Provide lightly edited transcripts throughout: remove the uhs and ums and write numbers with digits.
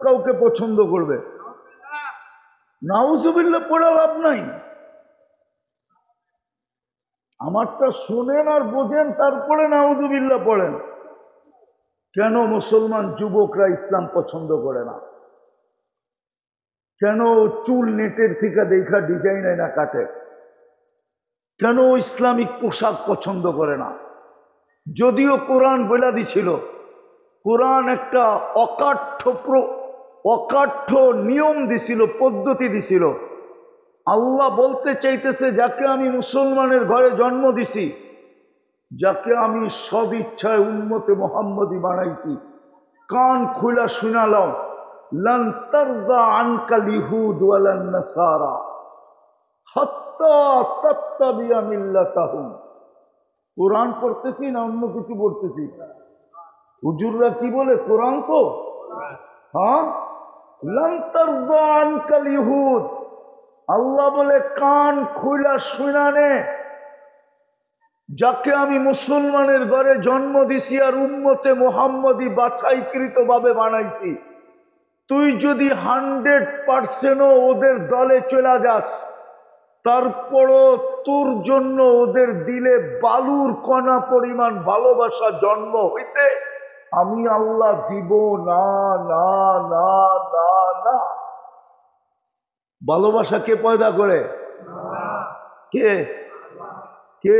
কাউকে পছন্দ করবে? নাউজুবিল্লাহ পড়া লাভ নাই। আমারটা শোনেন আর বোঝেন, তারপরে নাউজুবিল্লাহ পড়েন। কেন মুসলমান যুবকরা ইসলাম পছন্দ করে না? কেন চুল নেটের থেকে দেখা ডিজাইন না কাটে? কেন ইসলামিক পোশাক পছন্দ করে না? যদিও কোরআন বলে দিছিল, কোরআন একটা অকাঠ্য নিয়ম দিছিল, পদ্ধতি দিছিল। আল্লাহ বলতে চাইতেছে, যাকে আমি মুসলমানের ঘরে জন্ম দিছি, যাকে আমি সদ ইচ্ছায় উম্মতে মুহাম্মদী বানাইছি, কান খুলা শুনালাম, লান তারদা আনকাল ইহুদ ওয়ালান নাসারা হাত্তা তাত্তাবিয়া মিল্লাতাহুম। কোরআন পড়তেছি না অন্য কিছু পড়তেছি? হুজুররা কি বলে? কোরআন তো। হ্যাঁ, লান তারদা আনকাল ইহুদ, আল্লাহ বলে কান খুলা শুনানে, যাকে আমি মুসলমানের ঘরে জন্ম দিছি আর উম্মতে মুহাম্মদী বাছাইকৃত ভাবে বানাইছি, তুই যদি 100% ওদের দলে চলে যাস, তারপরও তোর জন্য ওদের দিলে বালুর কণা পরিমাণ ভালোবাসা জন্ম হইতে আমি আল্লাহ দিব না, না, না, না, না। ভালোবাসা কে পয়দা করে? কে? কে?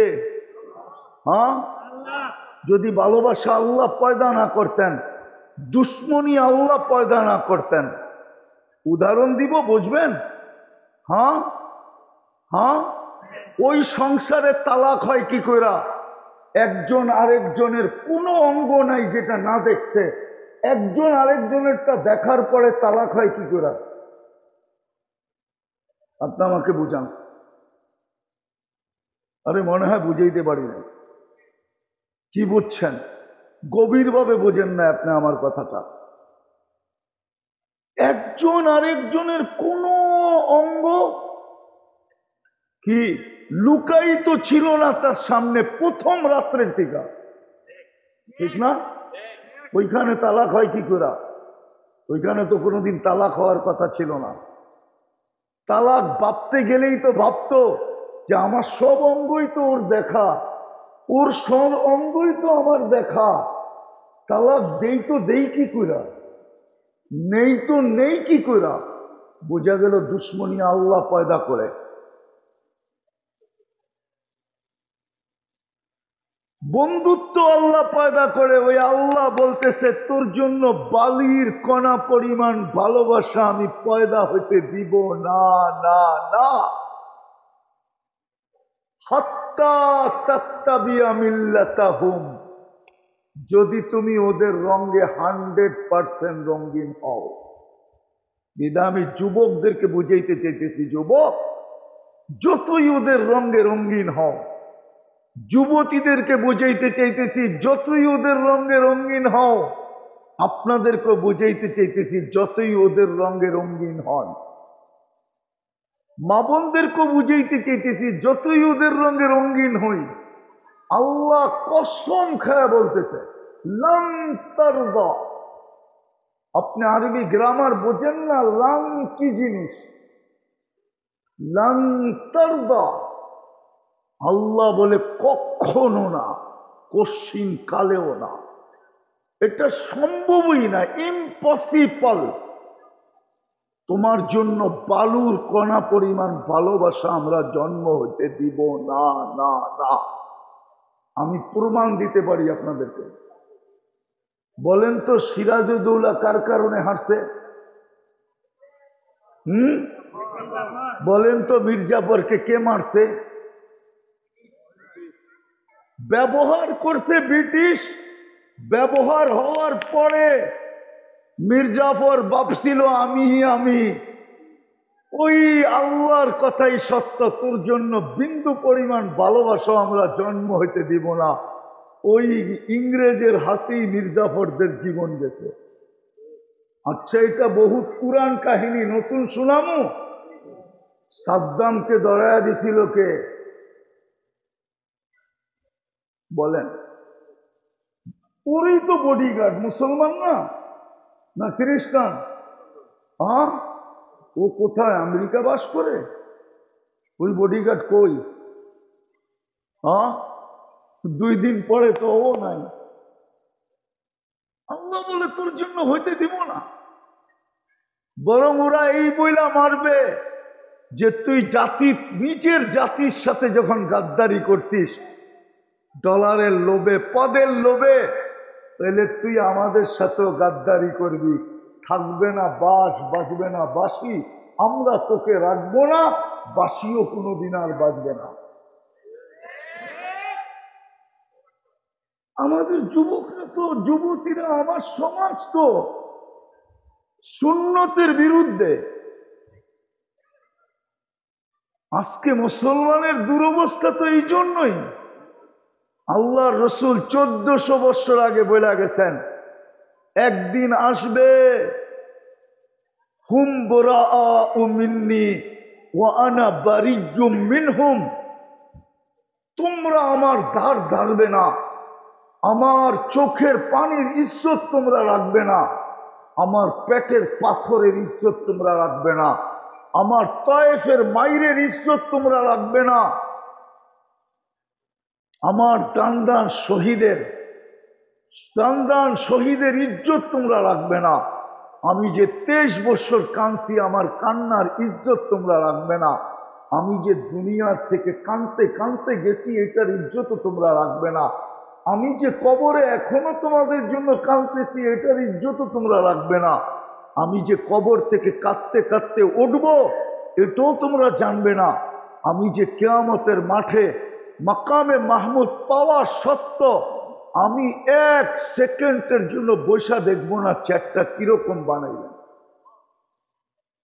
হ্যাঁ, যদি ভালোবাসা আল্লাহ পয়দা না করতেন, দুশ্মনী আল্লাহ পয়দা না করতেন, উদাহরণ দিব, বুঝবেন? হ্যাঁ হ্যাঁ, ওই সংসারে তালাক হয় কি কইরা? একজন আরেকজনের কোনো অঙ্গ নাই যেটা না দেখছে, একজন আরেকজনেরটা দেখার পরে তালাক হয় কি কইরা? আপনি আমাকে বুঝান। আরে মনে হয় বুঝাইতে পারি না। কি বুঝছেন? গভীরভাবে বোঝেন না আপনি আমার কথাটা। একজন আরেকজনের কোনো অঙ্গ কি লুকায়িত ছিল না তার সামনে প্রথম রাত্রের থেকে, ঠিক না? ওইখানে তালাক হয় কি করে? ওইখানে তো কোনোদিন তালাক হওয়ার কথা ছিল না। তালাক ভাবতে গেলেই তো ভাবতো যে আমার সব অঙ্গই তো ওর দেখা, ওর সব অঙ্গই তো আমার দেখা, তালাক দেই তো দেই কি কইরা, নেই তো নেই কি কইরা? বোঝা গেল দুশ্মনী আল্লাহ পয়দা করে। বন্ধুত্ব আল্লাহ পয়দা করে। ওই আল্লাহ বলতেছে, তোর জন্য বালির কণা পরিমাণ ভালোবাসা আমি পয়দা হইতে দিব না, না, না। হাত্তা তাত্তাবিয়া মিল্লাতাহুম, যদি তুমি ওদের রঙে 100% রঙিন হও। দিদা আমি যুবকদেরকে বুঝাইতে চাইতেছি, যুবক যতই ওদের রঙে রঙিন হও। যুবতীদেরকে বুঝাইতে চাইতেছি, যতই ওদের রঙে রঙিন হও। আপনাদেরকে বুঝাইতে চাইতেছি, যতই ওদের রঙে রঙিন হন। মা বোনদেরকে বুঝাইতে চাইতেছি, যতই ওদের রঙে রঙিন হই। আল্লাহ কসম খায়া বলতেছে, লান তারদা। আপনি আরবি গ্রামার বোঝেন না? লান কি জিনিস? লান তারদা, আল্লাহ বলে কখনো না, কশিন কালেও না। এটা সম্ভবই না, ইম্পসিবল। তোমার জন্য বালুর কণা পরিমাণ ভালোবাসা আমরা জন্ম হতে দিব না, না, না। আমি প্রমাণ দিতে পারি আপনাদেরকে। বলেন তো সিরাজউদ্দৌলা কার কারণে হারছে? বলেন তো মির্জাফরকে কে মারছে? ব্যবহার করছে ব্রিটিশ। ব্যবহার হওয়ার পরে মির্জাফর ভাবছিল আমি ওই আল্লাহর কথাই সত্য, তোর জন্য বিন্দু পরিমাণ ভালোবাসা আমরা জন্ম হইতে দিব না। ওই ইংরেজের হাতেই মির্জাফরদের জীবন গেছে। আচ্ছা, এটা বহুত পুরান কাহিনী, নতুন শোনামো। সাদ্দামকে ধরায়া দিছিল কে? বলেন। ওরই তো বডিগার্ড, মুসলমান না, না খ্রিস্টান? হ্যাঁ, ও কোথায়? আমেরিকা বাস করে? ওই বডিগার্ড কই? হ্যাঁ, 2 দিন পরে তো ও নাই। আল্লাহ বলে তোর জন্য হইতে দিব না। বরং ওরা এই বইলা মারবে যে তুই নিজের জাতির সাথে যখন গাদ্দারি করছিস ডলারের লোভে, পদের লোভে, তাহলে তুই আমাদের সাথেও গাদ্দারি করবি। থাকবে না বাঁশ, বাজবে না বাঁশি, আমরা তোকে রাখবো না, বাঁশিও কোনোদিন আর বাজবে না। আমাদের যুবকরা তো, যুবতীরা, আমার সমাজ তো সুন্নতের বিরুদ্ধে। আজকে মুসলমানের দুরবস্থা তো এই জন্যই। আল্লাহ রসুল 1400 বছর আগে বলে গেছেন, একদিন আসবে হুম বুরাআউ মিন্নি ওয়া আনা বারিয়্যুম মিনহুম, তোমরা আমার ধার ধারবে না, আমার চোখের পানির ইজ্জত তোমরা রাখবে না, আমার পেটের পাথরের ইজ্জত তোমরা রাখবে না, আমার তায়েফের মাইরের ইজ্জত তোমরা রাখবে না, আমার দান শহীদের ইজ্জত তোমরা রাখবে না, আমি যে 23 বছর কাঁদছি আমার কান্নার ইজ্জত তোমরা রাখবে না, আমি যে দুনিয়ার থেকে কাঁদতে কাঁদতে গেছি এটার ইজ্জতও তোমরা রাখবে না, আমি যে কবরে এখনো তোমাদের জন্য কাঁদতেছি এটার ইজ্জতও তোমরা রাখবে না, আমি যে কবর থেকে কাঁদতে কাঁদতে উঠবো এটাও তোমরা জানবে না, আমি যে কিয়ামতের মাঠে মাকামে মাহমুদ পাওয়া সত্য আমি 1 সেকেন্ডের জন্য বৈশা দেখবো না চ্যাটটা কিরকম বানাইলেন।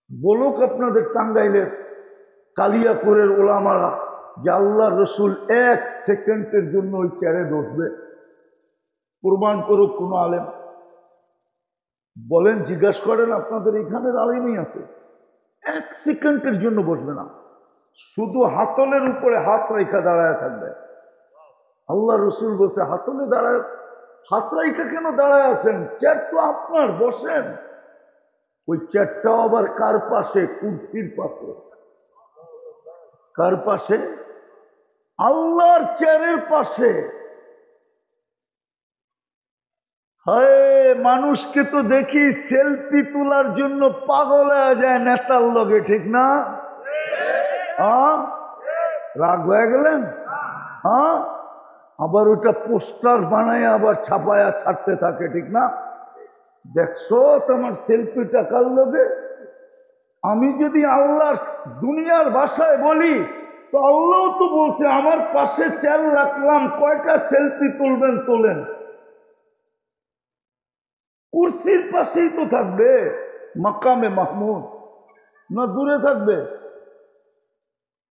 বলুক আপনাদের টাঙ্গাইলের কালিয়াপুরের ওলামারা যে আল্লাহ রসুল 1 সেকেন্ডের জন্য ওই চেয়ারে বসবে, প্রমাণ করুক কোন আলেম। বলেন, জিজ্ঞাসা করেন, আপনাদের এখানের আলেমই আছে 1 সেকেন্ডের জন্য বসবে না, শুধু হাতলের উপরে হাত রেখা দাঁড়ায় থাকবে। আল্লাহ রসুল বলছে হাতলে দাঁড়ায়, হাত রেখা কেন দাঁড়ায় আছেন? চেয়ার তো আপনার, বসেন। ওই চেয়ারটাও আবার কার পাশে? কুর্সির পাশে। কার পাশে? আল্লাহর চেয়ারের পাশে। হায়, মানুষকে তো দেখি সেলফি তোলার জন্য পাগল হয়ে যায় নেতার লগে, ঠিক না? রাগ হয়ে গেলেন? আবার ওটা পোস্টার বানায় আবার ছাপায়া ছাড়তে থাকে, ঠিক না? দেখছো তোমার সেলফিটা কার লগে? আমি যদি আল্লাহর দুনিয়ার ভাষায় বলি তো আল্লাহ তো বলছে আমার পাশে চেয়ার রাখলাম, কয়টা সেলফি তুলবেন তোলেন। কুরসির পাশেই তো থাকবে মাকামে মাহমুদ, না দূরে থাকবে?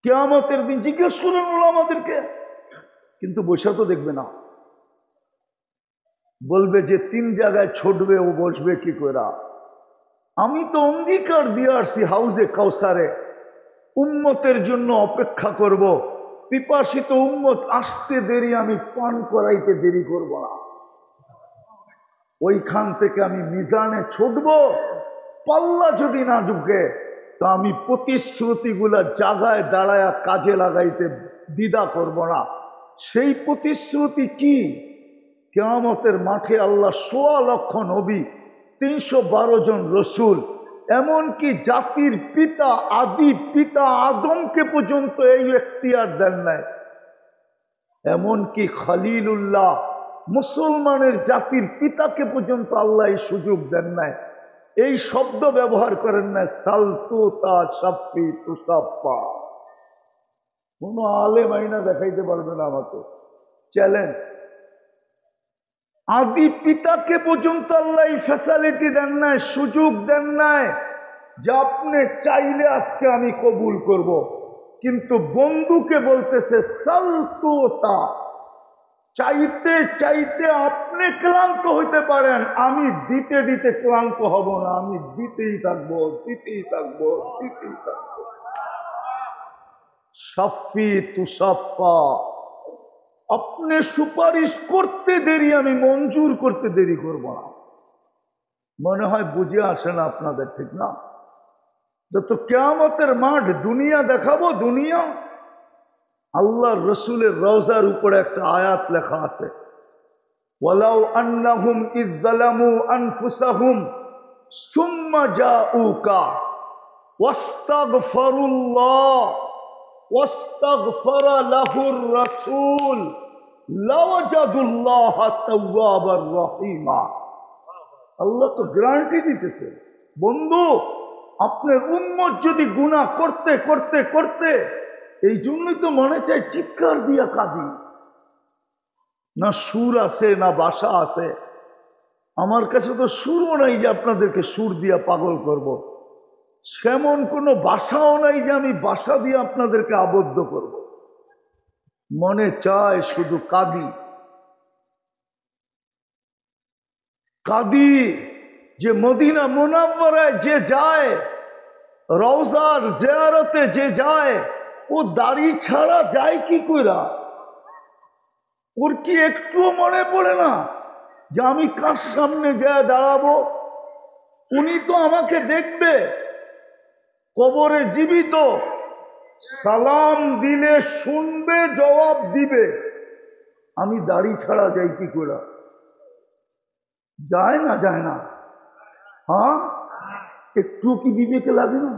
কিয়ামতের দিন জিজ্ঞেস করেন ওলামাদেরকে, কিন্তু বসে তো দেখবে না। বলবে যে 3 জায়গায় ছুটবে, ও বসবে কি করে? আমি তো অঙ্গীকার দিয়ে আসছি হাউজে কাউসারে উম্মতের জন্য অপেক্ষা করব, পিপাসিত উম্মত আসতে দেরি, আমি পান করাইতে দেরি করব না। ওইখান থেকে আমি মিজানে ছুটব, পাল্লা যদি না ঢুকে তো আমি প্রতিশ্রুতিগুলা জায়গায় দাঁড়ায় কাজে লাগাইতে দ্বিধা করব না। সেই প্রতিশ্রুতি কি? কিয়ামতের মাঠে আল্লাহ 1.25 লক্ষ নবী, 312 জন রসুল, এমনকি জাতির পিতা, আদি পিতা আদমকে পর্যন্ত এই এখতিয়ার দেন নাই। এমনকি খলিলুল্লাহ মুসলমানের জাতির পিতাকে পর্যন্ত আল্লাহ এই সুযোগ দেন নাই, এই শব্দ ব্যবহার করেন না, সালতুতা সাপ্পি তুসাপ্পা। কোন আলেম আইনা দেখাইতে পারবে না আমাকে, চ্যালেঞ্জ। আদি পিতাকে পর্যন্ত আল্লাহ এই ফ্যাসিলিটি দেন নাই, সুযোগ দেন নাই যে আপনি চাইলে আজকে আমি কবুল করব, কিন্তু বন্ধুকে বলতেছে সালতুতা। চাইতে চাইতে আপনি ক্লান্ত হইতে পারেন, আমি দিতে দিতে ক্লান্ত হব না, আমি দিতেই থাকবো, দিতেই থাকবো, দিতেই থাকবো। সাফি তুসাপ্পা, আপনি সুপারিশ করতে দেরি, আমি মঞ্জুর করতে দেরি করব না। মনে হয় বুঝে আসে না আপনাদের, ঠিক না? যত কিয়ামতের মাঠ দুনিয়া দেখাবো, দুনিয়া। আল্লাহ রসুলের রওজার উপরে একটা আয়াত লেখা আছে, ওয়ালাউ আন্নাহুম ইয যালামু আনফুসাহুম সুম্মা জাউকা ওয়াস্তাগফিরুল্লাহ ওয়াস্তাগফারা লাহুর রাসূল লাওয়াজাদুল্লাহা তাওয়াবার রহিমা। আল্লাহ তো গ্যারান্টি দিতেছে, বন্ধু আপনার উম্মত যদি গুনাহ করতে করতে করতে, এই জন্যই তো মনে চায় চিৎকার দিয়া কাঁদি। না সুর আছে না বাসা আছে, আমার কাছে তো সুরও নাই যে আপনাদেরকে সুর দিয়া পাগল করব, সেমন কোনো বাসাও নাই যে আমি বাসা দিয়ে আপনাদেরকে আবদ্ধ করব। মনে চায় শুধু কাঁদি কাঁদি। যে মদিনা মুনাওয়ারায় যে যায়, রওজার জিয়ারতে যে যায়, ও দাড়ি ছাড়া যায় কি কইরা? ওর কি একটুও মনে পড়ে না যে আমি কার সামনে যায় দাঁড়াবো? উনি তো আমাকে দেখবে কবরে জীবিত, সালাম দিলে শুনবে, জবাব দিবে। আমি দাড়ি ছাড়া যাই কি করে? যায় না, যায় না? হ্যাঁ, একটু কি বিবেকে লাগে না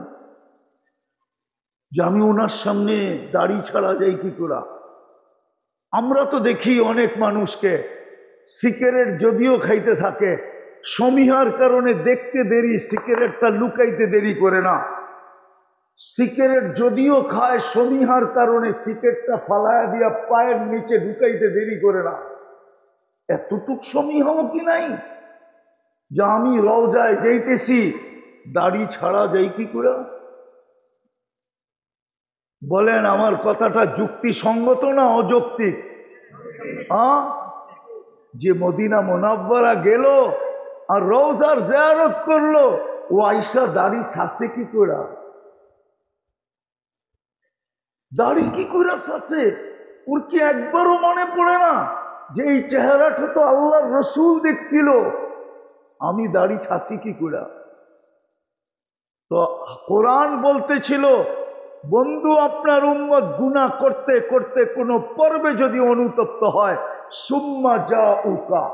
যে আমি ওনার সামনে দাড়ি ছাড়া যাই কি করে? আমরা তো দেখি অনেক মানুষকে সিগারেট যদিও খাইতে থাকে, সমীহার কারণে দেখতে দেরি, সিগারেটটা লুকাইতে দেরি করে না। সিগারেট যদিও খায়, সমীহার কারণে সিগারেটটা ফালায়া দিয়া পায়ের নিচে ঢুকাইতে দেরি করে না। এতটুক সমীহাও কি নাই যে আমি রওজায় যাইতেছি, দাড়ি ছাড়া যাই কি করে? বলেন আমার কথাটা যুক্তিসঙ্গত না অযৌক্তিক? যে মদিনা মুনাওয়ারা গেল আর রওজার জিয়ারত করলো, ও আইসা দাড়ি ছাড়ছে কি করে? দাড়ি কি করে ছাড়ছে? ওর কি একবারও মনে পড়ে না যে এই চেহারাটা তো আল্লাহর রসুল দেখছিল, আমি দাড়ি ছাড়ছি কি করে? তো কোরআন বলতেছিল, বন্ধু আপনার উম্মত গুনাহ করতে করতে কোন পর্বে যদি অনুতপ্ত হয়, সুম্মা জাউকা,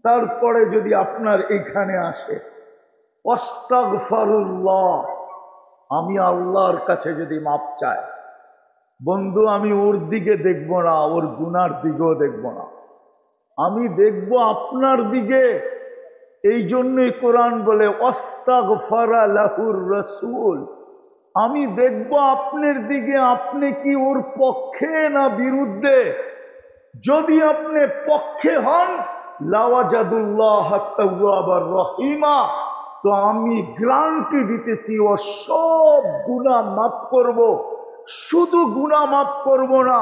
তারপরে যদি আপনার এখানে আসে, আস্তাগফিরুল্লাহ, আমি আল্লাহর কাছে যদি মাপ চায়, বন্ধু আমি ওর দিকে দেখব না, ওর গুনার দিকেও দেখব না, আমি দেখব আপনার দিকে। এই জন্যই কোরআন বলে আস্তাগফারা লাহুর রাসূল, আমি দেখব আপনার দিকে, আপনি কি ওর পক্ষে না বিরুদ্ধে। যদি আপনি পক্ষে হন, লাওয়াজাদুল্লাহ তাওয়াবার রহিমা, তো আমি গ্যারান্টি দিতেছি ও সব গুনাহ মাফ করব। শুধু গুনাহ মাফ করব না,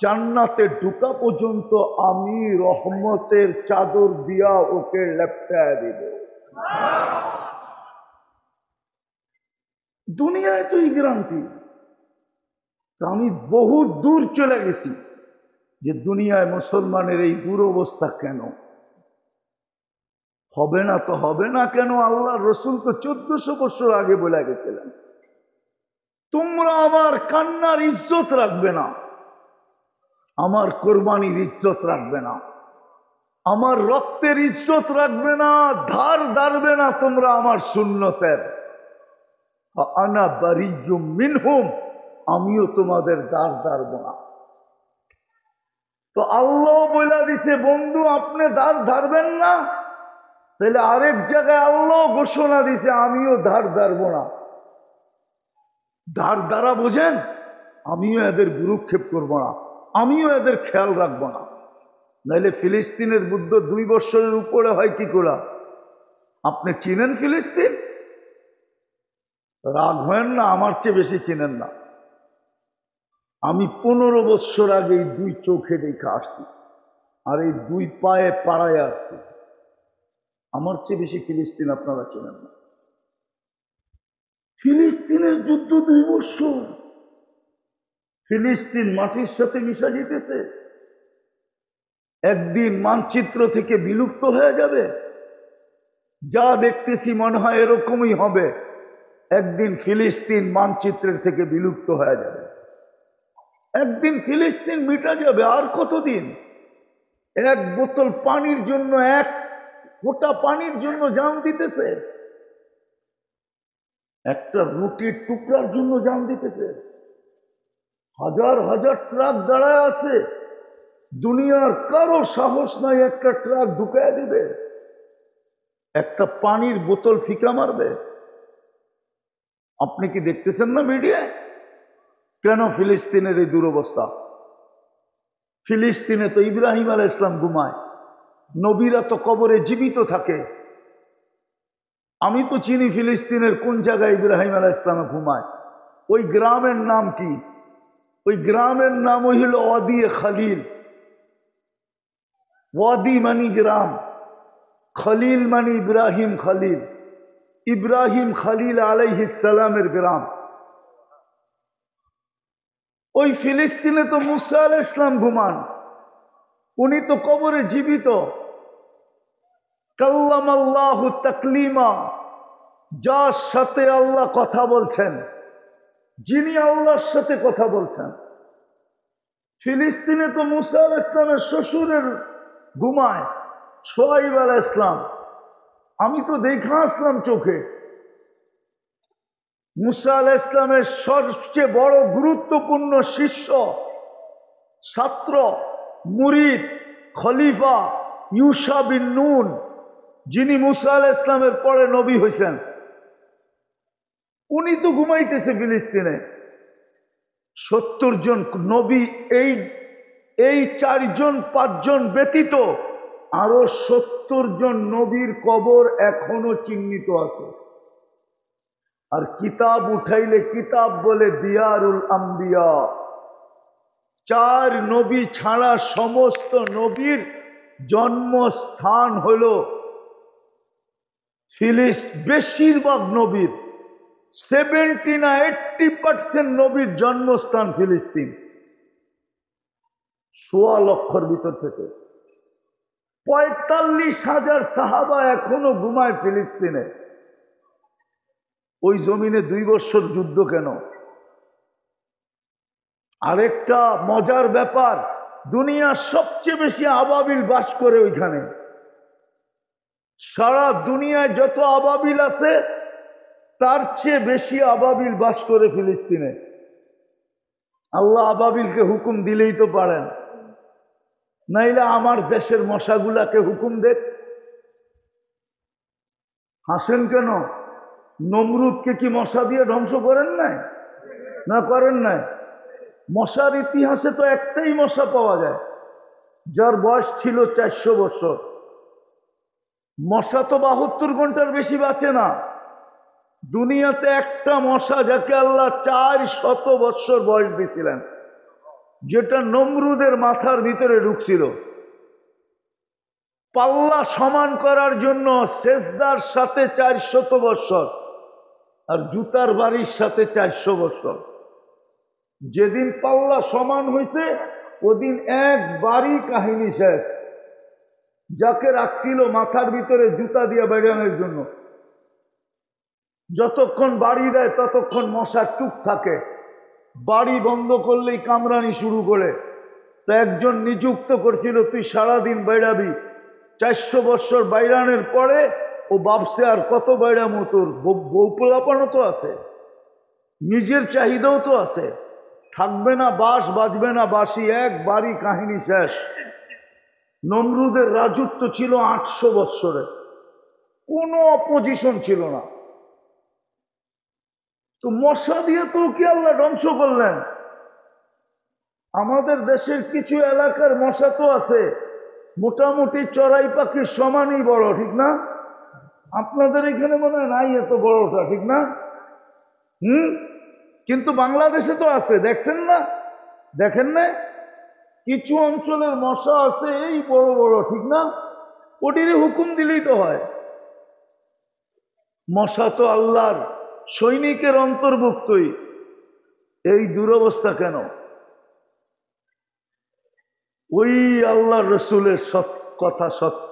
জান্নাতে ঢোকা পর্যন্ত আমি রহমতের চাদর দিয়া ওকে লেপটায় দিব। দুনিয়ায় তো এই গ্যারান্টি। আমি বহু দূর চলে গেছি যে দুনিয়ায় মুসলমানের এই দুরবস্থা কেন হবে না? তো হবে না কেন? আল্লাহ রসুল তো 1400 বছর আগে বলে গেছিলেন, তোমরা আমার কান্নার ইজ্জত রাখবে না, আমার কোরবানির ইজ্জত রাখবে না, আমার রক্তের ইজ্জত রাখবে না, ধার ধারবে না তোমরা আমার সুন্নতের। আনা বারিয়্যুম মিনহুম, আমিও তোমাদের ধার ধারব না। তো আল্লাহ বলে দিছে, বন্ধু আপনি ধার ধারবেন না, তাহলে আরেক জায়গায় আল্লাহ ঘোষণা দিছে, আমিও ধার ধারব না। ধার দ্বারা বোঝেন, আমিও এদের গুরুক্ষেপ করব না, আমিও এদের খেয়াল রাখবো না। নাইলে ফিলিস্তিনের যুদ্ধ 2 বছরের উপরে হয় কি করে? আপনি চিনেন ফিলিস্তিন? রাগ হয় না, আমার চেয়ে বেশি চিনেন না। আমি 15 বছর আগে এই 2 চোখে দেখে আসছি, আর এই 2 পায়ে পাড়ায় আসছি। আমার চেয়ে বেশি ফিলিস্তিন আপনারা চেনেন না। ফিলিস্তিনের যুদ্ধ 2 বছর, ফিলিস্তিন মাটির সাথে মিশা যেতেছে, একদিন মানচিত্র থেকে বিলুপ্ত হয়ে যাবে। যা দেখতেছি মনে হয় এরকমই হবে। একদিন ফিলিস্তিন মানচিত্রের থেকে বিলুপ্ত হয়ে যাবে, একদিন ফিলিস্তিন মিটা যাবে। আর কতদিন? এক বোতল পানির জন্য, এক ফোঁটা পানির জন্য জান দিতেছে, একটা রুটির টুকরার জন্য জান দিতেছে। হাজার হাজার ট্রাক দাঁড়ায় আছে, দুনিয়ার কারো সাহস নাই একটা ট্রাক ঢুকায় দিবে, একটা পানির বোতল ফিকা মারবে। আপনি কি দেখতেছেন না মিডিয়ায়? কেন ফিলিস্তিনের এই দুরবস্থা? ফিলিস্তিনে তো ইব্রাহিম আলাইহিস সালাম ঘুমায়, নবীরা তো কবরে জীবিত থাকে। আমি তো চিনি ফিলিস্তিনের কোন জায়গায় ইব্রাহিম আলাইহিস সালাম ঘুমায়। ওই গ্রামের নাম কি? ওই গ্রামের নাম হইল ওয়াদি খলিল। ওয়াদি মানি গ্রাম, খলিল মানি ইব্রাহিম খলিল। ইব্রাহিম খলিল আলাইহিস সালামের গ্রাম। ওই ফিলিস্তিনে তো মুসা আলাইহিস সালাম ঘুমান, উনি তো কবরে জীবিত। কাল্লামাল্লাহু তাকলিমা, যার সাথে আল্লাহ কথা বলছেন, যিনি আল্লাহর সাথে কথা বলছেন। ফিলিস্তিনে তো মুসা আলাইহিস সালামের শ্বশুরের ঘুমায়, শুআয়ব আলাইহিস সালাম। আমি তো দেখা আসলাম চোখে। মুসা আলাইহিস সালামের সবচেয়ে বড় গুরুত্বপূর্ণ শিষ্য, ছাত্র, মুরিদ, খলিফা ইউশা বিন নুন, যিনি মুসা আলাইহিস সালামের পরে নবী হয়েছেন, উনি তো ঘুমাইতেছে ফিলিস্তিনে। 70 জন নবী, এই 4 জন 5 জন ব্যতীত আরো 70 জন নবীর কবর এখনো চিহ্নিত আছে। আর কিতাব উঠাইলে কিতাব বলে দিয়ারুল আম্বিয়া। 4 নবী ছাড়া সমস্ত নবীর জন্মস্থান হল বেশিরভাগ নবীর 70 না 80% নবীর জন্মস্থান ফিলিস্তিন। 1.25 লক্ষর ভিতর থেকে 45,000 সাহাবা এখনো ঘুমায় ফিলিস্তিনে। ওই জমিনে 2 বছর যুদ্ধ কেন? আরেকটা মজার ব্যাপার, দুনিয়ার সবচেয়ে বেশি আবাবিল বাস করে ওইখানে। সারা দুনিয়ায় যত আবাবিল আছে তার চেয়ে বেশি আবাবিল বাস করে ফিলিস্তিনে। আল্লাহ আবাবিলকে হুকুম দিলেই তো পারেন, নাইলে আমার দেশের মশাগুলাকে হুকুম দেখ। হাসেন কেন? নমরুদকে কি মশা দিয়ে ধ্বংস করেন নাই? না করেন নাই? মশার ইতিহাসে তো একটাই মশা পাওয়া যায় যার বয়স ছিল 400 বছর। মশা তো 72 ঘন্টার বেশি বাঁচে না। দুনিয়াতে একটা মশা যাকে আল্লাহ 400 বছর বয়স দিয়েছিলেন, যেটা নমরুদের মাথার ভিতরে ঢুকছিল। পাল্লা সমান করার জন্য সেজদার সাথে 400 বছর, আর জুতার বাড়ির সাথে 400 বছর। যেদিন পাল্লা সমান হয়েছে ওদিন একবারই কাহিনী শেষ। যাকে রাখছিল মাথার ভিতরে জুতা দিয়ে বেড়ানোর জন্য, যতক্ষণ বাড়ি দেয় ততক্ষণ মশা চুপ থাকে। বাড়ি বন্ধ করলেই কামড়ানি শুরু করে। তো একজন নিযুক্ত করছিল, তুই সারাদিন বাইরাবি। 400 বছর বাইরানের পরে ও ভাবছে আর কত বাইরামো, তোর বউ পোলাপানও তো আছে, নিজের চাহিদাও তো আছে, থাকবে না বাস, বাজবে না বাসি, একবারই কাহিনী শেষ। নমরুদের রাজত্ব ছিল 800 বৎসরে, কোনো অপোজিশন ছিল না। তো মশা দিয়ে তো কি আল্লাহ ধ্বংস করলেন? আমাদের দেশের কিছু এলাকার মশা তো আছে মোটামুটি চড়াই পাখির সমানই বড়, ঠিক না? আপনাদের এখানে মনে হয় নাই এত বড়টা, ঠিক না? কিন্তু বাংলাদেশে তো আছে, দেখছেন না? দেখেন না? কিছু অঞ্চলের মশা আছে এই বড় বড়, ঠিক না? ওটির হুকুম দিলেই তো হয়। মশা তো আল্লাহর সৈনিকের অন্তর্ভুক্তই। এই দুরবস্থা কেন? ওই আল্লাহর রসুলের কথা সত্য।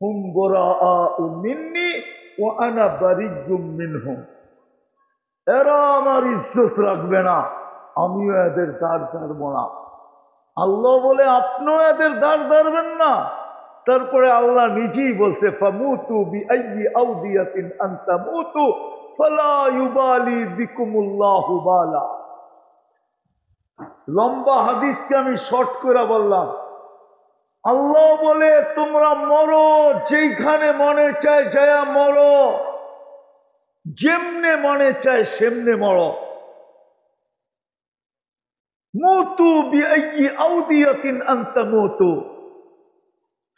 হুম বোরাআউ মিন্নি ওয়া আনা বারিয়্যুম মিনহুম, এরা আমার ইজ্জত রাখবে না, আমিও এদের দাঁড় ধারব না। আল্লাহ বলে আপনিও এদের দাঁড় ধারবেন না। তারপরে আল্লাহ নিজেই বলছে ফামুতু বিআইয়ি আওদিয়াতিন আনতামুতু ফালা ইউবালি বিকুমুল্লাহু বালা। লম্বা হাদিসকে আমি শর্ট করে বললাম। আল্লাহ বলে তোমরা মরো, যেইখানে মনে চায় যায়া মরো, যেমনে মনে চায় সেমনে মরো। মুতু বিআইয়ি আওদিয়াতিন আনতামুতু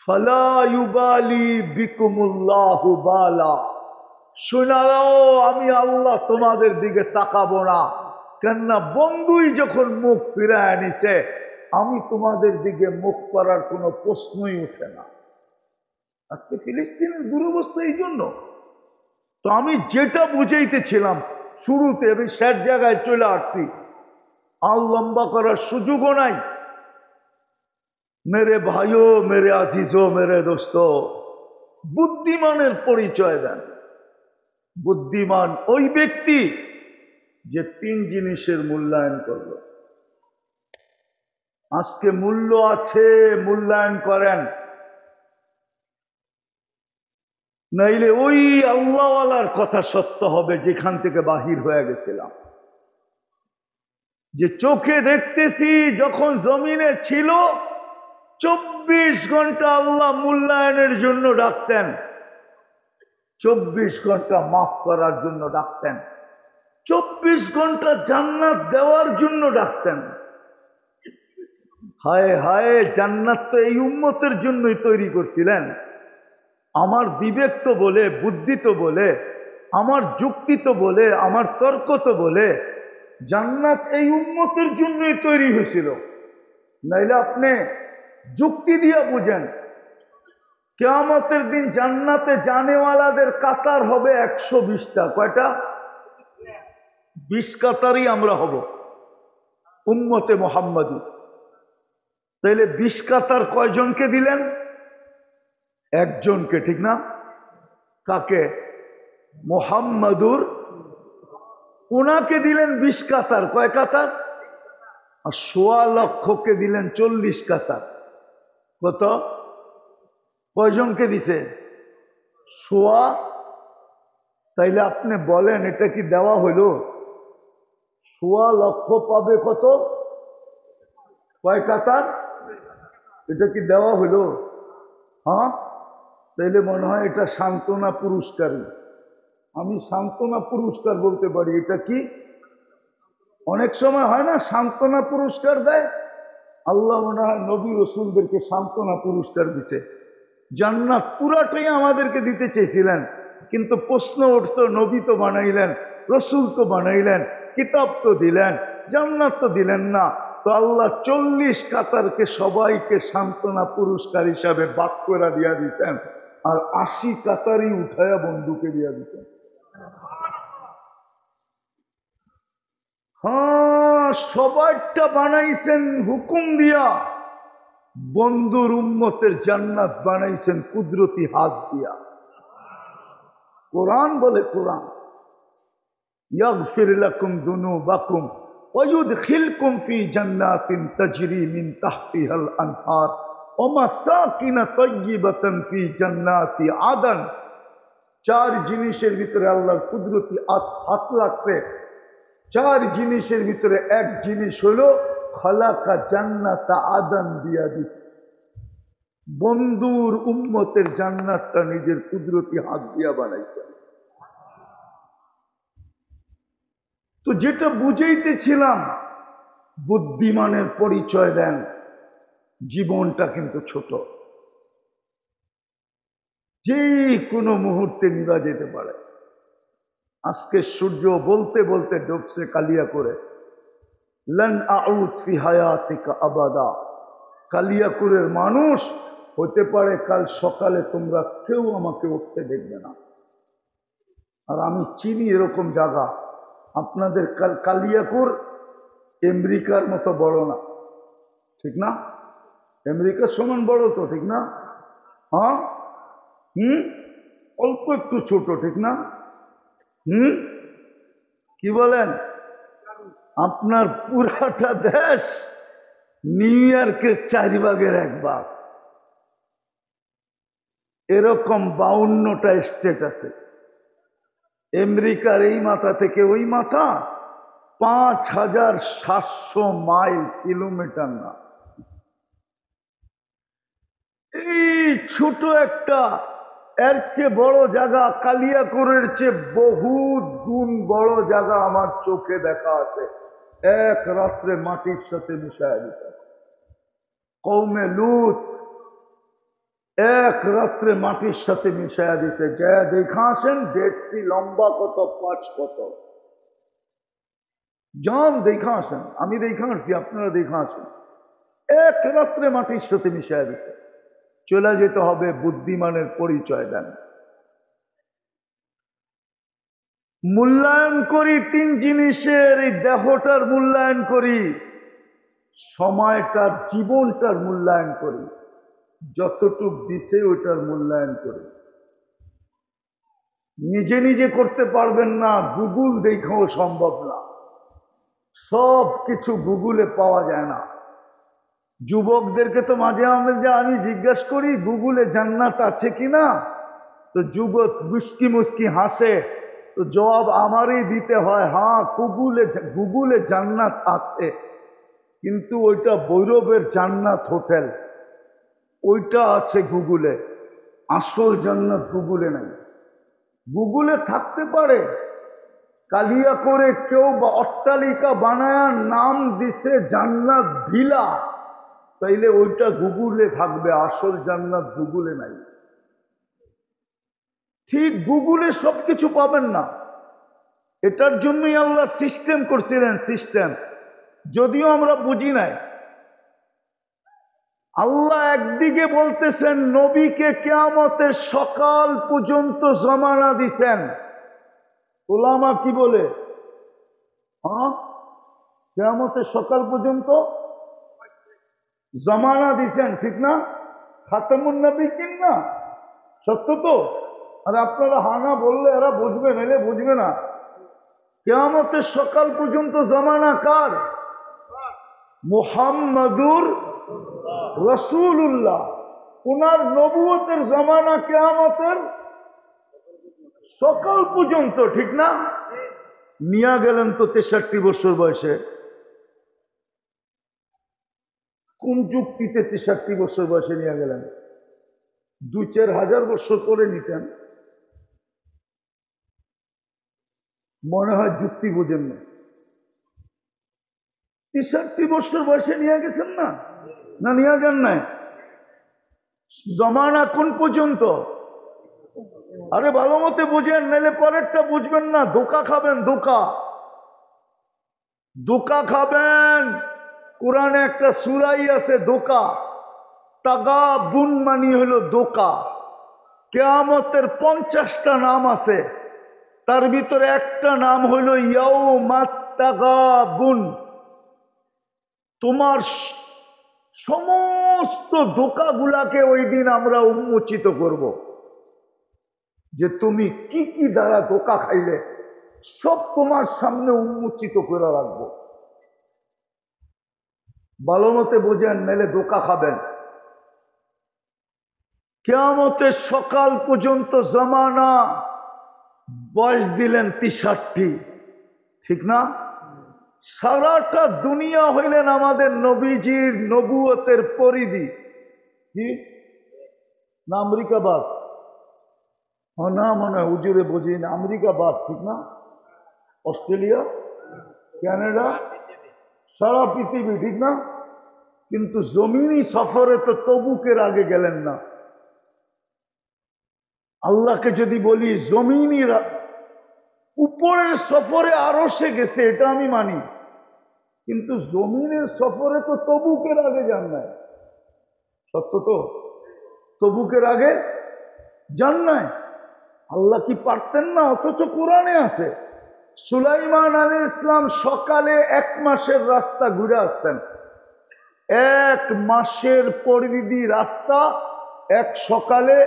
ফালা ইউবালি বিকুমুল্লাহু বালা। শোনাও, আমি আল্লাহ তোমাদের দিকে তাকাবো না, কেননা বন্ধুই যখন মুখ ফিরায় নিছে, আমি তোমাদের দিকে মুখ করার কোনো প্রশ্নই ওঠে না। আজকে ফিলিস্তিনের দুরবস্থা এই জন্য। তো আমি যেটা বুঝাইতেছিলাম শুরুতে, আমি শেষ জায়গায় চলে আসছি, আর লম্বা করার সুযোগও নাই। মেরে ভাইও, মেরে আজিজো, মেরে দোস্ত, বুদ্ধিমানের পরিচয় দেন। বুদ্ধিমান ওই ব্যক্তি যে তিন জিনিসের মূল্যায়ন করল। আজকে মূল্য আছে, মূল্যায়ন করেন, নাইলে ওই আল্লাহওয়ালার কথা সত্য হবে যেখান থেকে বাহির হয়ে গেছিলাম। যে চোখে দেখতেছি যখন জমিনে ছিল 24 ঘন্টা আল্লাহ মূল্যায়নের জন্য ডাকতেন, 24 ঘন্টা মাফ করার জন্য ডাকতেন, 24 ঘন্টা জান্নাত দেওয়ার জন্য ডাকতেন। হায় হায়, জান্নাত তো এই উম্মতের জন্যই তৈরি করছিলেন। আমার বিবেক তো বলে, বুদ্ধি তো বলে, আমার যুক্তি তো বলে, আমার তর্ক তো বলে জান্নাত এই উম্মতের জন্যই তৈরি হয়েছিল। নাইলে আপনি যুক্তি দিয়ে বুঝেন, কিয়ামতের দিন জান্নাতে জানেওয়ালাদের কাতার হবে 120টা। কয়টা? 20 কাতারই আমরা হব উম্মতে মুহাম্মাদী। তাইলে 20 কাতার কয়জনকে দিলেন? একজনকে, ঠিক না? কাকে? মুহাম্মাদুর, উনাকে দিলেন 20 কাতার। কয় কাতার? আর 1.25 লক্ষকে দিলেন 40 কাতার। কত? কয়জনকে দিছে? 1.25। তাইলে আপনি বলেন এটা কি দেওয়া হইল? 1.25 লক্ষ পাবে কত? কয় কাতার? এটা কি দেওয়া হইল? হ্যাঁ, তাইলে মনে হয় এটা সান্ত্বনা পুরস্কারই। আমি সান্ত্বনা পুরস্কার বলতে পারি। এটা কি অনেক সময় হয় না সান্ত্বনা পুরস্কার দেয়? আল্লাহ মনে হয় নবী রসুলদেরকে সান্ত্বনা পুরস্কার দিছে। জান্নাত পুরাটাই আমাদেরকে দিতে চেয়েছিলেন, কিন্তু প্রশ্ন উঠতো, নবী তো বানাইলেন, রসুল তো বানাইলেন, কিতাব তো দিলেন, জান্নাত তো দিলেন না। তো আল্লাহ 40 কাতারকে সবাইকে সান্ত্বনা পুরস্কার হিসাবে বাক করে দিয়া দিচ্ছেন, আর 80 কাতারই উঠায়া বন্ধুকে দিয়া দিচ্ছেন। হ্যাঁ, সবাইটা বানাইছেন হুকুম দিয়া, বন্ধুর উম্মতের জান্নাত বানাইছেন কুদরতি হাত দিয়া। কোরআন বলে, কোরআন ইয়াগফির লাকুম যুনুবাকুম ওয়া ইউদখিলকুম ফি জান্নাতিন তাজরি মিন তাহতিহাল আনহার ওয়া মাসাকিন তাইয়্যিবাতান ফি জান্নাতি আদন। 4 জিনিসের ভিতরে আল্লাহর কুদরতি হাত লাগছে। 4 জিনিসের ভিতরে এক জিনিস হলো খালাকা জান্নাতা আদন বিয়াদি। বন্ধুর উম্মতের জান্নাতটা নিজের কুদরতি হাত দিয়া বানাইছে। তো যেটা বুঝাইতেছিলাম, বুদ্ধিমানের পরিচয় দেন, জীবনটা কিন্তু ছোট, যে কোনো মুহূর্তে নিভা যেতে পারে। আজকে সূর্য বলতে বলতে ডুবছে কালিয়া করে, লান আউদ ফি হায়াতিকা আবাদা। কালিয়াকুরের মানুষ হতে পারে কাল সকালে তোমরা কেউ আমাকে উঠতে দেখবে না। আর আমি চিনি এরকম জায়গা। আপনাদের কালিয়াকুর আমেরিকার মতো বড় না, ঠিক না? আমেরিকার সমান বড় তো, ঠিক না? হ্যাঁ, অল্প একটু ছোট, ঠিক না? হুম, কি বলেন? আপনার পুরাটা দেশ নিউ ইয়র্কের 4 ভাগের 1 ভাগ। এরকম 52টা স্টেট আছে। আমেরিকার এই মাথা থেকে ওই মাথা 5700 মাইল, কিলোমিটার না। এই ছোট একটা, এর চেয়ে বড় জায়গা, কালিয়াকৈরের চেয়ে বহুত গুণ বড় জায়গা আমার চোখে দেখা আছে। এক রাত্রে মাটির সাথে মিশায় দিতে। কওমে লুত এক রাত্রে মাটির সাথে মিশায়া দিতে। যা দেখা আসেন, দেখছি লম্বা কত, পাঁচ কত, যান দেখা আসেন। আমি দেখা আসছি, আপনারা দেখা আসেন। এক রাত্রে মাটির সাথে মিশায়া দিতে। চলে যেতে হবে, বুদ্ধিমানের পরিচয় দেন। মূল্যায়ন করি 3 জিনিসের, এই দেহটার মূল্যায়ন করি, সময়টার, জীবনটার মূল্যায়ন করি, যতটুক দিছে ওইটার মূল্যায়ন করি। নিজে নিজে করতে পারবেন না, গুগল দেখাও সম্ভব না। সব কিছু গুগলে পাওয়া যায় না। যুবকদেরকে তো মাঝে মাঝে আমি জিজ্ঞাসা করি গুগলে জান্নাত আছে কিনা, তো যুবক মুস্কি মুস্কি হাসে। তো জবাব আমারই দিতে হয়, হ্যাঁ গুগলে জান্নাত আছে, কিন্তু ওইটা ভৈরবের জান্নাত হোটেল, ওইটা আছে গুগলে। আসল জান্নাত গুগলে নাই। গুগলে থাকতে পারে, কালিয়া করে কেউ বা অট্টালিকা বানায় নাম দিছে জান্নাত ভিলা, তাইলে ওইটা গুগলে থাকবে, আসল জান্নাত গুগলে নাই। ঠিক গুগলে সবকিছু পাবেন না। এটার জন্যই আল্লাহ সিস্টেম করছিলেন, সিস্টেম, যদিও আমরা বুঝি নাই। আল্লাহ একদিকে বলতেছেন নবীকে কিয়ামতের সকাল পর্যন্ত জমানা দিছেন। উলামা কি বলে? হ্যাঁ, কিয়ামতের সকাল পর্যন্ত জমানা দিছেন, ঠিক না? খাতামুন নবীন না, সত্য তো? আর আপনারা হানা বললে এরা বুঝবে, নাইলে বুঝবে না। কিয়ামতের সকাল পর্যন্ত জমানা কার? মুহাম্মাদুর রাসূলুল্লাহ। ওনার নবুয়তের জমানা কিয়ামতের সকাল পর্যন্ত, ঠিক না? নিয়ে গেলেন তো 63 বছর বয়সে। কোন যুক্তিতে 63 বছর বয়সে নিয়ে গেলেন? 2-4 হাজার বছর পরে নিতেন। মনে হয় যুক্তি বোঝেন না। 63 বছর বয়সে নিয়ে গেছেন না? না নিয়ে যান নাই? জমানা কোন পর্যন্ত? আরে ভালো মতে বুঝেন, নাইলে পরেরটা বুঝবেন না। ধোকা খাবেন, ধোকা খাবেন। কোরআনে একটা সূরাই আছে ধোকা। তাগাবুন মানে হলো ধোকা। কিয়ামতের 50টা নাম আছে, তার ভিতরে একটা নাম হইল ইয়াউমাত তাগাবুন। তোমার সমস্ত ধোকাগুলাকে ওই দিন আমরা উন্মোচিত করব, যে তুমি কি কি দ্বারা ধোকা খাইলে সব তোমার সামনে উন্মোচিত করে রাখবো। ভালো মতে বোঝেন, নাইলে ধোকা খাবেন। কিয়ামতের সকাল পর্যন্ত জমানা, বয়স দিলেন 63, ঠিক না? সারাটা দুনিয়া হইলেন আমাদের নবীজির নবুয়তের পরিধি। কি না? আমেরিকাবাদ না, মনে হয় উজুরে বুঝি না। আমেরিকাবাদ, ঠিক না? অস্ট্রেলিয়া, কানাডা, সারা পৃথিবী, ঠিক না? কিন্তু জমিনি সফরে তো তবুকের আগে গেলেন না। আল্লাহকে যদি বলি জমিনি উপরের সফরে আরো সে গেছে, এটা আমি মানি, কিন্তু জমিনের সফরে তো তবুকের আগে যান নাই। সত্য তো? তবুকের আগে যান নাই। আল্লাহ কি পারতেন না? অথচ কোরআনে আছে সুলাইমান আলাইহিস সালাম সকালে 1 মাসের রাস্তা ঘুরে আসতেন। 1 মাসের পরিধি রাস্তা এক সকালে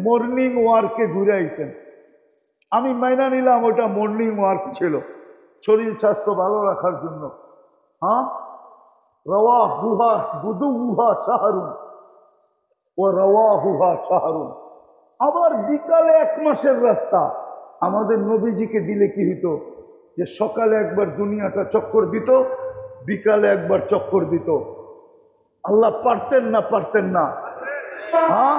মর্নিং ওয়ার্কে ঘুরে আইতেন। আমি মাইনা নিলাম ওটা মর্নিং ওয়ার্ক ছিল, শরীর স্বাস্থ্য ভালো রাখার জন্য। হ্যাঁ, রওয়া হুহা গুদু হুহা শাহরুন ও রওয়া হুহা শাহরুন। আবার বিকালে 1 মাসের রাস্তা। আমাদের নবীজিকে দিলে কি হইতো, যে সকালে একবার দুনিয়াটা চক্কর দিত, বিকালে একবার চক্কর দিত। আল্লাহ পারতেন না? পারতেন না? হ্যাঁ,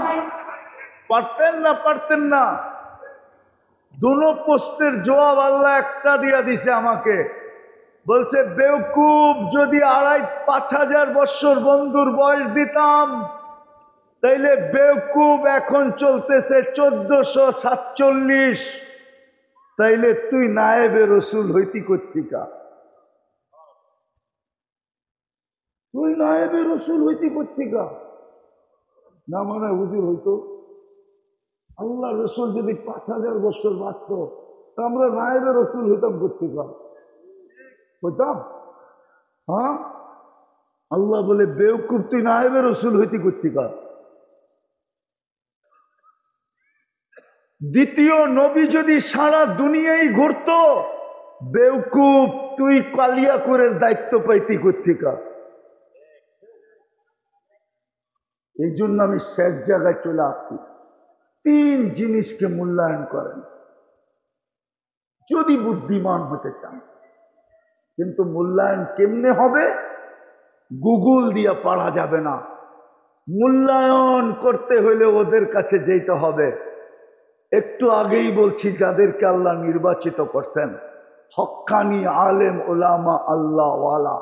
পারতেন না? দুনো প্রশ্নের জবাব আল্লাহ একটা দিয়া দিছে আমাকে। বলছে, বেওকুব, যদি 2500 বৎসর বন্ধুর বয়স দিতাম, তাইলে বেওকুব এখন চলতেছে 1447, তাইলে তুই নায়েবে রসুল হইতি কর্তিকা? তুই নায়েবে রসুল হইতি কর্তিকা? না মানে হুজুর হইতো। আল্লাহ রসুল যদি 5000 বছর বাঁচত, তা আমরা নায়েবে রসুল হইতাম কর্তিকা? হইতাম? হ্যাঁ, আল্লাহ বলে, বেওকুব, তুই নায়েবে রসুল হইতি কর্তিকা? দ্বিতীয় নবী যদি সারা দুনিয়ায় ঘুরত, বেওকুব, তুই কালিয়াকুরের দায়িত্ব পাইতি কর্তিকা? এই জন্য আমি শেষ জায়গায় চলে আসছি। 3 জিনিসকে মূল্যায়ন করেন যদি বুদ্ধিমান হতে চান। কিন্তু মূল্যায়ন কেমনে হবে? গুগল দিয়ে পারা যাবে না। মূল্যায়ন করতে হলে ওদের কাছে যেতে হবে। একটু আগেই বলছি, যাদেরকে আল্লাহ নির্বাচিত করছেন, হক্কানি আলেম ওলামা আল্লাহওয়ালা,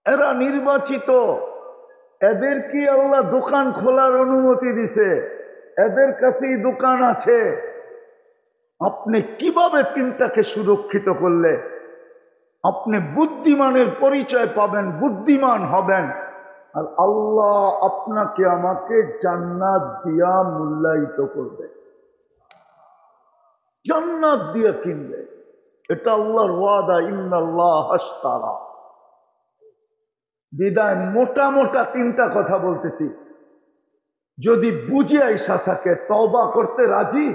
এরা নির্বাচিত। এদের কি আল্লাহ দোকান খোলার অনুমতি দিছে? এদের কাছেই দোকান আছে। আপনি কিভাবে 3টাকে সুরক্ষিত করলে আপনি বুদ্ধিমানের পরিচয় পাবেন, বুদ্ধিমান হবেন, আর আল্লাহ আপনাকে আমাকে জান্নাত দিয়া মূল্যায়িত করবে, জান্নাত দিয়া কিনবে। এটা আল্লাহর ওয়াদা, ইন্নাল্লাহ আশতারা। বিদায় মোটা মোটা 3টা কথা বলতেছি। যদি বুঝে আইসা থাকে, তওবা করতে রাজি?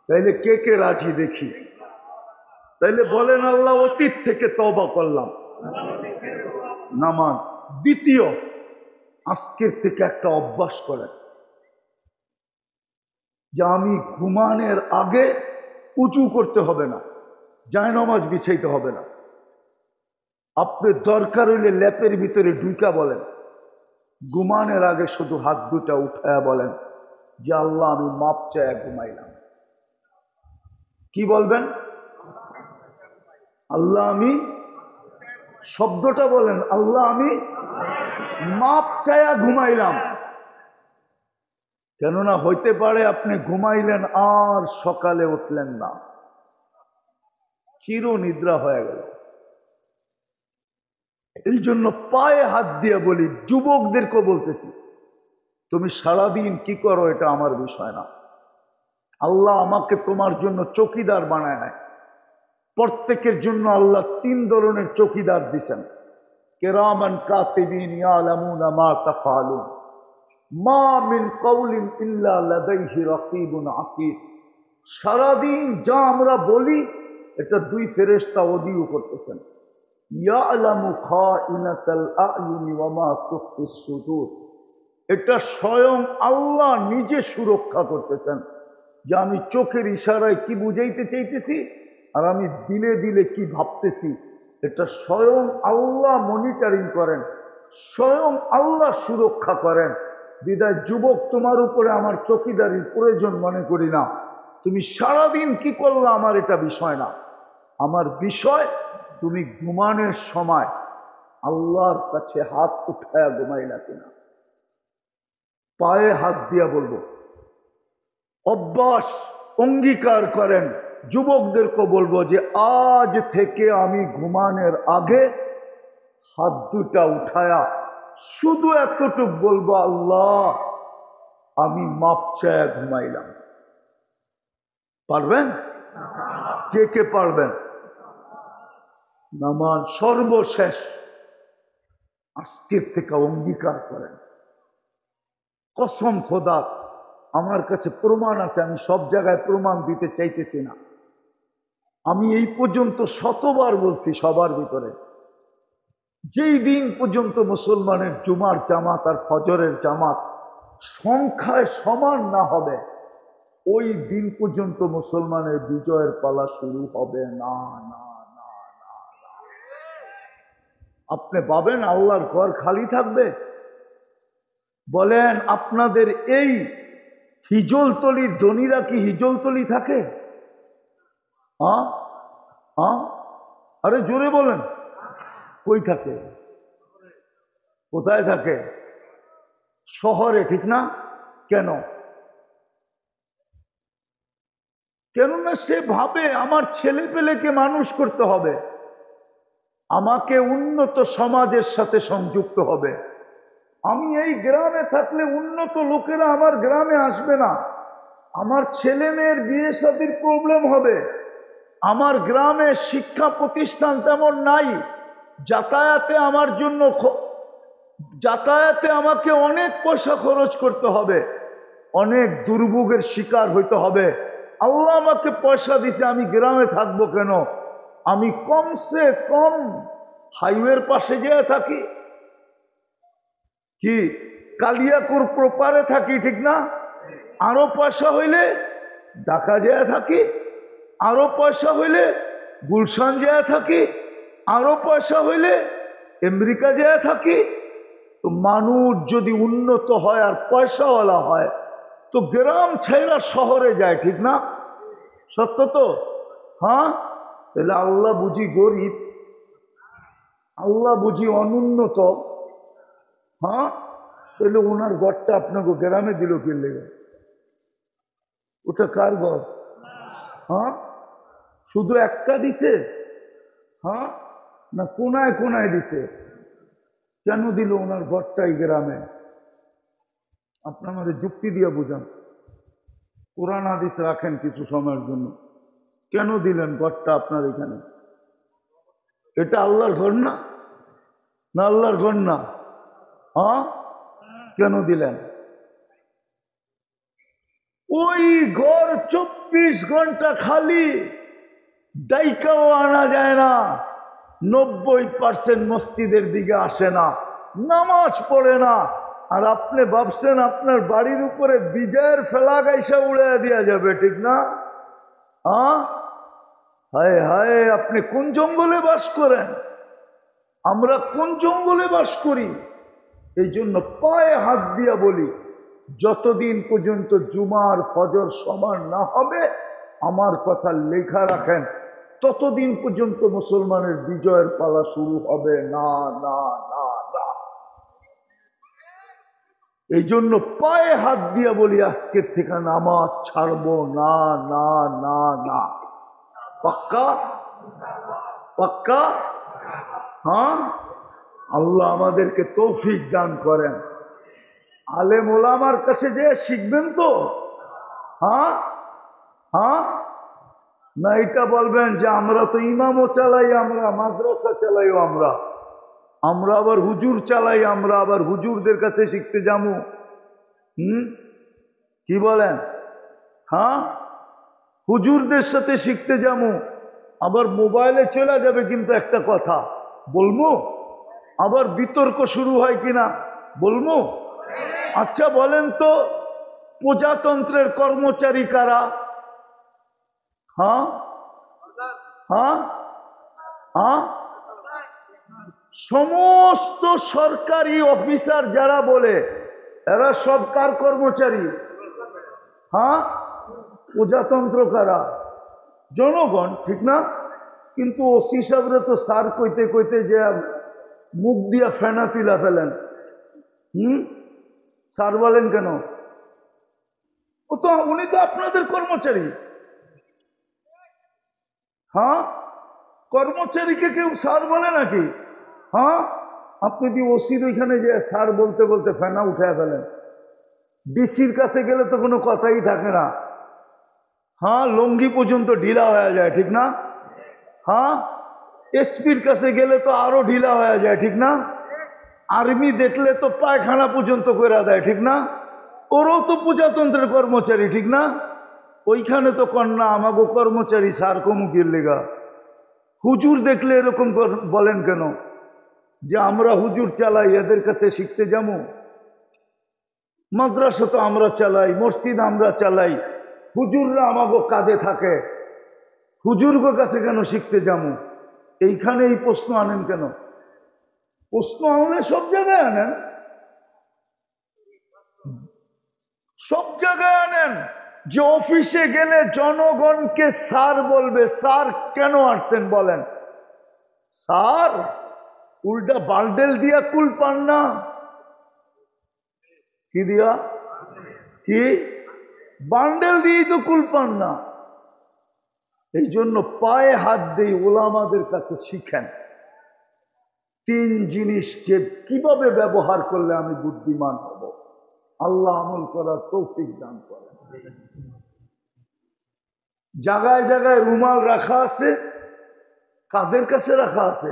তাইলে কে কে রাজি দেখি? তাইলে বলেন, আল্লাহ অতীত থেকে তওবা করলাম। নামাজ। দ্বিতীয়, আজকের থেকে একটা অভ্যাস করেন যে আমি ঘুমানোর আগে উঁচু করতে হবে না, জায়নামাজ বিছাইতে হবে না। আপনি দরকার হইলে ল্যাপের ভিতরে ঢুকা বলেন, ঘুমানোর আগে শুধু হাত দুটা উঠায়া বলেন যে আল্লাহ আমি মাপ চাইয়া ঘুমাইলাম। কি বলবেন? আল্লাহ আমি, শব্দটা বলেন, আল্লাহ আমি মাপ চাইয়া ঘুমাইলাম। কেননা হইতে পারে আপনি ঘুমাইলেন আর সকালে উঠলেন না, চির নিদ্রা হয়ে গেল। এই জন্য পায়ে হাত দিয়ে বলি, যুবকদেরকে বলতেছি, তুমি সারাদিন কি করো এটা আমার বিষয় না। আল্লাহ আমাকে তোমার জন্য চৌকিদার বানায় নাই। প্রত্যেকের জন্য আল্লাহ 3 ধরনের চৌকিদার দিছেন। কিরামান কাতিবিন ইয়ালামুনা মা তাফআলুন, মা মিন কওলিন ইল্লা লাদাইহি রাকিবুন আতীদ। সারাদিন যা আমরা বলি, এটা 2 ফেরেশতা ওদিও করতেছেন। ইয়ালামু খাইনাতাল আ'য়ুনি ওয়া মা তুখফিস সুদূর। এটা স্বয়ং আল্লাহ নিজে সুরক্ষা করতেছেন যে আমি চোখের ইশারায় কি বুঝাইতে চাইতেছি আর আমি দিলে দিলে কি ভাবতেছি, এটা স্বয়ং আল্লাহ মনিটরিং করেন, স্বয়ং আল্লাহ সুরক্ষা করেন। বিদায় যুবক, তোমার উপরে আমার চৌকিদারির প্রয়োজন মনে করি না। তুমি সারাদিন কি করলা আমার এটা বিষয় না। আমার বিষয় তুমি ঘুমানোর সময় আল্লাহর কাছে হাত উঠায়া ঘুমাইলা কিনা। পায়ে হাত দিয়া বলবো, অভ্যাস অঙ্গীকার করেন। যুবকদেরকে বলবো যে আজ থেকে আমি ঘুমানোর আগে হাত দুটা উঠায়া শুধু এতটুক বলবো, আল্লাহ আমি মাপ চায়া ঘুমাইলাম। পারবেন? কে কে পারবেন? নামাজ সর্বশেষ আজকের থেকে অঙ্গীকার করেন, কসম খোদা, আমার কাছে প্রমাণ আছে, আমি সব জায়গায় প্রমাণ দিতে চাইতেছি না। আমি এই পর্যন্ত শতবার বলছি সবার ভিতরে, যেই দিন পর্যন্ত মুসলমানের জুমার জামাত আর ফজরের জামাত সংখ্যায় সমান না হবে, ওই দিন পর্যন্ত মুসলমানের বিজয়ের পালা শুরু হবে না। না না না না। আপনি ভাবেন আল্লাহর ঘর খালি থাকবে? বলেন, আপনাদের এই হিজলতলির ধনীরা কি হিজলতলি থাকে? হ্যাঁ হ্যাঁ, আরে জোরে বলেন, কই থাকে? কোথায় থাকে? শহরে, ঠিক না? কেন? কেননা সে ভাবে আমার ছেলে পেলেকে মানুষ করতে হবে, আমাকে উন্নত সমাজের সাথে সংযুক্ত হবে। আমি এই গ্রামে থাকলে উন্নত লোকেরা আমার গ্রামে আসবে না, আমার ছেলে মেয়ের বিয়ে শাদীর প্রবলেম হবে। আমার গ্রামে শিক্ষা প্রতিষ্ঠান তেমন নাই, যাতায়াতে আমার জন্য যাতায়াতে আমাকে অনেক পয়সা খরচ করতে হবে, অনেক দুর্ভোগের শিকার হইতে হবে। আল্লাহ আমাকে পয়সা দিছে, আমি গ্রামে থাকবো কেন? আমি কমসে কম হাইওয়ের পাশে যেয়ে থাকি, কি কালিয়াকুর প্রপারে থাকি, ঠিক না? আরো পয়সা হইলে ঢাকা যেয়ে থাকি, আরো পয়সা হইলে গুলশান যেয়ে থাকি, আরো পয়সা হইলে আমেরিকা যেয়ে থাকি। তো মানুষ যদি উন্নত হয় আর পয়সাওয়ালা হয়, তো গ্রাম ছেড়া শহরে যায়, ঠিক না? সত্য তো? হ্যাঁ, তাহলে আল্লাহ বুঝি গরিব, আল্লাহ বুঝি অনুন্নত? হ্যাঁ, তাহলে ওনার ঘরটা আপনাকে গ্রামে দিল কি লেগে? ওটা কার ঘর? হ্যাঁ, শুধু একটা দিছে? হ্যাঁ, না কোনায় কোনায় দিছে? কেন দিল ওনার ঘরটাই গ্রামে? আপনার আমাদের যুক্তি দিয়ে বুঝান। কোরআন হাদিস রাখেন কিছু সময়ের জন্য, কেন দিলেন ঘরটা আপনার এখানে? এটা আল্লাহর ঘর না? না আল্লাহর ঘর না? হ্যাঁ, কেন দিলেন? ওই ঘর 24 ঘন্টা খালি, ডাইকাও আনা যায় না। 90% মসজিদের দিকে আসে না, নামাজ পড়ে না। আর আপনি ভাবছেন আপনার বাড়ির উপরে বিজয়ের ফেলা গাইসা উড়ে দেওয়া যাবে, ঠিক না? হ্যাঁ, হায় হায়, আপনি কোন জঙ্গলে বাস করেন? আমরা কোন জঙ্গলে বাস করি? এই জন্য পায়ে হাত দিয়া বলি, যতদিন পর্যন্ত জুমার ফজর সমান না হবে, আমার কথা লেখা রাখেন, ততদিন পর্যন্ত মুসলমানের বিজয়ের পালা শুরু হবে না না না না। এই জন্য পায়ে হাত দিয়া বলি, আজকের থেকে নামাজ ছাড়বো না না না না। পাক্কা? পাক্কা? হ্যাঁ, আল্লাহ আমাদেরকে তৌফিক দান করেন। আলেম ওলামার কাছে যে শিখবেন তো? হ্যাঁ হ্যাঁ, না এটা বলবেন যে আমরা তো ইমামও চালাই, আমরা মাদ্রাসা চালাইও, আমরা আবার হুজুর চালাই, আমরা আবার হুজুরদের কাছে শিখতে যাবো। কি বলেন? হ্যাঁ, হুজুরদের সাথে শিখতে যাবো, আবার মোবাইলে চলে যাবে। কিন্তু একটা কথা বলবো, আবার বিতর্ক শুরু হয় কিনা বলবো। আচ্ছা বলেন তো, প্রজাতন্ত্রের কর্মচারী কারা? হ্যাঁ হ্যাঁ হ্যাঁ, সমস্ত সরকারি অফিসার যারা বলে, এরা সব কার কর্মচারী? হ্যাঁ, প্রজাতন্ত্র কারা? জনগণ, ঠিক না? কিন্তু ওসি সাহেবরা তো স্যার কইতে কইতে যে মুখ দিয়া ফেনা তুলা ফেলেন। স্যার বলেন কেন? ও তো, উনি তো আপনাদের কর্মচারী। হ্যাঁ, কর্মচারীকে কেউ স্যার বলে নাকি? হ্যাঁ, আপনি যদি ওসির ওইখানে যে স্যার বলতে বলতে ফেনা উঠে ফেলেন, ডিসির কাছে গেলে তো কোনো কথাই থাকে না। হ্যাঁ, লঙ্গি পর্যন্ত ঢিলা হয়ে যায়, ঠিক না? হ্যাঁ, এসপির কাছে গেলে তো আরো ঢিলা হয়ে যায়, ঠিক না? আর্মি দেখলে তো পায়খানা পর্যন্ত করে দেয়, ঠিক না? ওরাও তো প্রজাতন্ত্রের কর্মচারী, ঠিক না? ওইখানে তো কন্যা আমাগো কর্মচারী সার কমুকির লেগা। হুজুর দেখলে এরকম বলেন কেন যে আমরা হুজুর চালাই, এদের কাছে শিখতে যাবো? মাদ্রাসা তো আমরা চালাই, মসজিদ আমরা চালাই, হুজুররা আমাগো কাঁধে থাকে, হুজুরগো কাছে কেন শিখতে যাবো? এইখানে এই প্রশ্ন আনেন কেন? প্রশ্ন আনলে সব জায়গায় আনেন, সব জায়গায় আনেন। যে অফিসে গেলে জনগণকে স্যার বলবে, স্যার কেন আসছেন বলেন? স্যার উল্টা বান্ডেল দিয়া কুল পান না? কি দিয়া? কি বান্ডেল দিয়েই তো কুল পান না। এই জন্য পায়ে হাত দিয়ে ওলামাদের কাছে শিখেন তিন জিনিসকে কিভাবে ব্যবহার করলে আমি বুদ্ধিমান হব। আল্লাহ আমল করার তৌফিক দান করেন। জায়গায় জায়গায় রুমাল রাখা আছে, কাদের কাছে রাখা আছে?